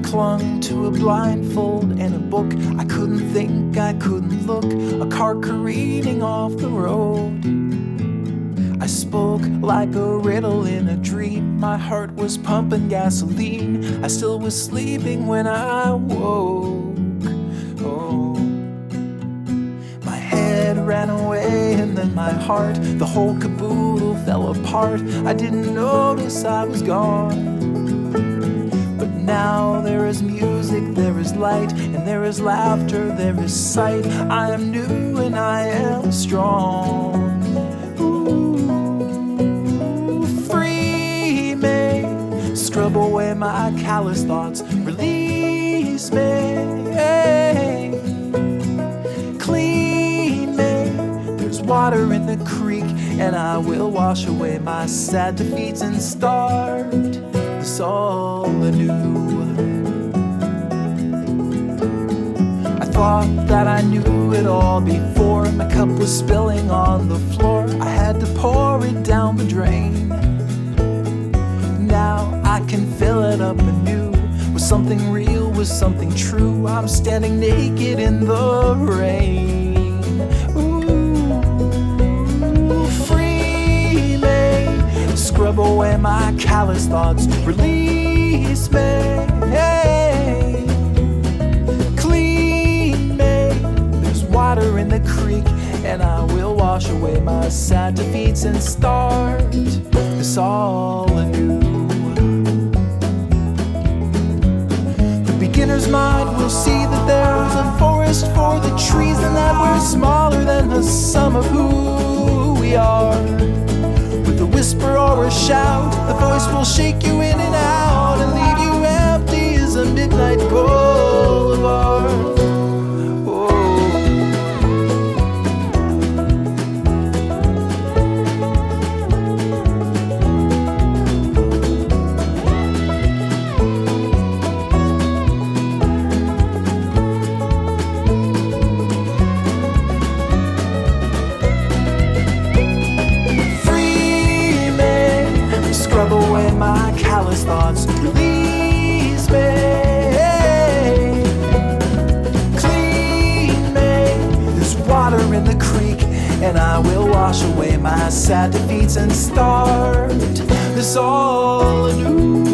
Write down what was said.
clung to a blindfold and a book. I couldn't think, I couldn't look. A car careening off the road. I spoke like a riddle in a dream. My heart was pumping gasoline. I still was sleeping when I woke. Oh. My head ran away and then my heart, the whole caboodle fell apart. I didn't notice I was gone. But now there is music, there is light, and there is laughter, there is sight. I am new and I am strong. Scrub away my callous thoughts, release me, clean me. There's water in the creek, and I will wash away my sad defeats and start this all anew. I thought that I knew it all before. My cup was spilling on the floor. I had to pour it down the drain. Now I can fill it up anew with something real, with something true. I'm standing naked in the rain. Ooh, free me, scrub away my callous thoughts, release me, clean me. There's water in the creek, and I will wash away my sad defeats and start this all anew. Beginner's mind will see that there's a forest for the trees, and that we're smaller than the sum of who we are. With a whisper or a shout, the voice will shake you in and out and leave you empty as a midnight boulevard. Scrub away my callous thoughts, release me, clean me. There's water in the creek, and I will wash away my sad defeats and start this all anew.